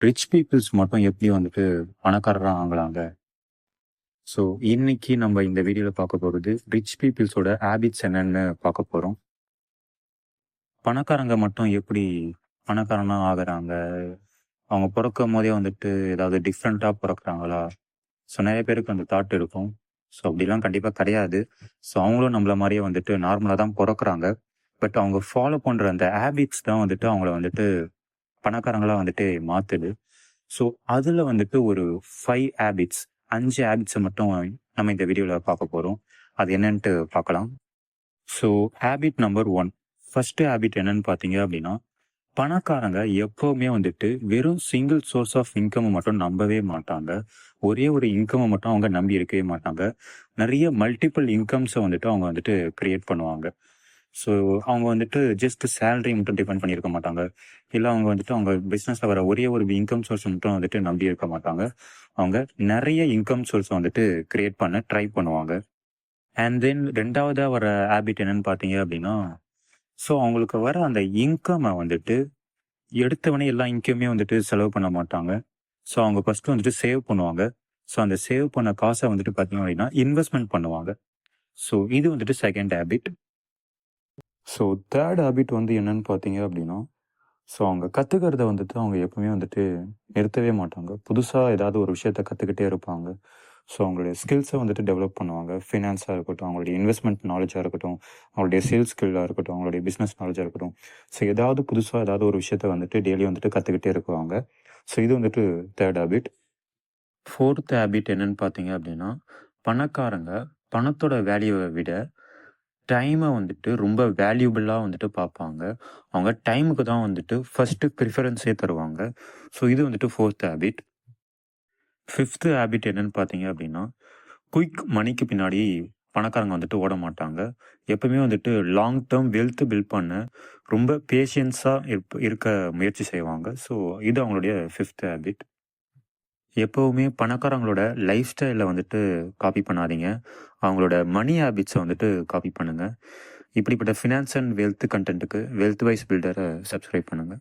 Rich peoples மட்டும் எப்படி வந்துட்டு பணக்காரரா ஆகலாங்க? ஸோ இன்னைக்கு நம்ம இந்த வீடியோவில் பார்க்க போகிறது ரிச் பீப்புள்ஸோட ஹேபிட்ஸ் என்னன்னு பார்க்க போகிறோம். பணக்காரங்க மட்டும் எப்படி பணக்காரனா ஆகுறாங்க? அவங்க பிறக்கும் போதே வந்துட்டு ஏதாவது டிஃப்ரெண்ட்டாக பிறக்கிறாங்களா? ஸோ நிறைய பேருக்கு அந்த தாட் இருக்கும். ஸோ அப்படிலாம் கண்டிப்பாக கிடையாது. ஸோ அவங்களும் நம்மள மாதிரியே வந்துட்டு நார்மலாக தான் பிறக்கிறாங்க. பட் அவங்க ஃபாலோ பண்ணுற அந்த ஹேபிட்ஸ் தான் வந்துட்டு அவங்கள வந்துட்டு பணக்காரங்களா வந்துட்டு மாற்றுது. ஸோ அதில் வந்துட்டு ஒரு 5 ஹேபிட்ஸ் 5 ஹேபிட்ஸை மட்டும் நம்ம இந்த வீடியோவில் பார்க்க போகிறோம். அது என்னன்ட்டு பார்க்கலாம். So habit number 1, first habit என்னன்னு பார்த்தீங்க அப்படின்னா, பணக்காரங்க எப்போவுமே வந்துட்டு வெறும் சிங்கிள் சோர்ஸ் ஆஃப் இன்கம் மட்டும் நம்பவே மாட்டாங்க. ஒரே ஒரு இன்கம்மை மட்டும் அவங்க நம்பி இருக்கவே மாட்டாங்க. நிறைய மல்டிபிள் இன்கம்ஸை வந்துட்டு அவங்க வந்துட்டு கிரியேட் பண்ணுவாங்க. ஸோ அவங்க வந்துட்டு ஜஸ்ட் சேலரி மட்டும் டிபெண்ட் பண்ணியிருக்க மாட்டாங்க. இல்லை அவங்க வந்துட்டு அவங்க பிஸ்னஸில் வர ஒரே ஒரு இன்கம் சோர்ஸ் மட்டும் வந்துட்டு நம்பி இருக்க மாட்டாங்க. அவங்க நிறைய இன்கம் சோர்ஸ் வந்துட்டு கிரியேட் பண்ண ட்ரை பண்ணுவாங்க. அண்ட் தென் ரெண்டாவதாக வர ஹேபிட் என்னன்னு பார்த்தீங்க அப்படின்னா, ஸோ அவங்களுக்கு வர அந்த இன்கம்மை வந்துட்டு எடுத்தவனே எல்லா இன்கமே வந்துட்டு செலவு பண்ண மாட்டாங்க. ஸோ அவங்க ஃபர்ஸ்ட் வந்துட்டு சேவ் பண்ணுவாங்க. ஸோ அந்த சேவ் பண்ண காசை வந்துட்டு பார்த்தீங்க அப்படின்னா இன்வெஸ்ட்மெண்ட் பண்ணுவாங்க. ஸோ இது வந்துட்டு second habit. So third habit வந்து என்னன்னு பார்த்தீங்க அப்படின்னா, ஸோ அவங்க கற்றுக்கிறத வந்துட்டு அவங்க எப்பவுமே வந்துட்டு நிறுத்தவே மாட்டாங்க. புதுசாக ஏதாவது ஒரு விஷயத்த கற்றுக்கிட்டே இருப்பாங்க. ஸோ அவங்களுடைய ஸ்கில்ஸை வந்துட்டு டெவலப் பண்ணுவாங்க. ஃபினான்ஸாக இருக்கட்டும், அவங்களுடைய இன்வெஸ்ட்மெண்ட் நாலேஜாக இருக்கட்டும், அவங்களுடைய சேல்ஸ் ஸ்கில்லாக இருக்கட்டும், அவங்களுடைய பிஸ்னஸ் நாலேஜாக இருக்கட்டும். ஸோ ஏதாவது புதுசாக ஏதாவது ஒரு விஷயத்த வந்துட்டு டெய்லி வந்துட்டு கற்றுக்கிட்டே இருக்குவாங்க. ஸோ இது வந்துட்டு தேர்ட் ஹேபிட். ஃபோர்த் ஹேபிட் என்னன்னு பார்த்தீங்க அப்படின்னா, பணக்காரங்க பணத்தோட வேல்யூவை விட டைமை வந்துட்டு ரொம்ப வேல்யூபிளாக வந்துட்டு பார்ப்பாங்க. அவங்க டைமுக்கு தான் வந்துட்டு ஃபஸ்ட்டு ப்ரிஃபரன்ஸே தருவாங்க. ஸோ இது வந்துட்டு ஃபோர்த் ஹேபிட். ஃபிஃப்த்து ஹேபிட் என்னன்னு பார்த்தீங்க அப்படின்னா, குயிக் மணிக்கு பின்னாடி பணக்காரங்க வந்துட்டு ஓட மாட்டாங்க. எப்பவுமே வந்துட்டு லாங் டேர்ம் வெல்த் பில்ட் பண்ண ரொம்ப பேஷியன்ஸாக இருக்க முயற்சி செய்வாங்க. ஸோ இது அவங்களுடைய ஃபிஃப்த் ஹேபிட். எப்போவுமே பணக்காரங்களோட லைஃப் ஸ்டைலை வந்துட்டு காப்பி பண்ணாதீங்க. அவங்களோட மணி ஹேபிட்ஸை வந்துட்டு காப்பி பண்ணுங்கள். இப்படிப்பட்ட ஃபினான்ஸ் அண்ட் வெல்த் கண்டென்ட்டுக்கு வெல்த் வைஸ் பில்டரை சப்ஸ்கிரைப் பண்ணுங்கள்.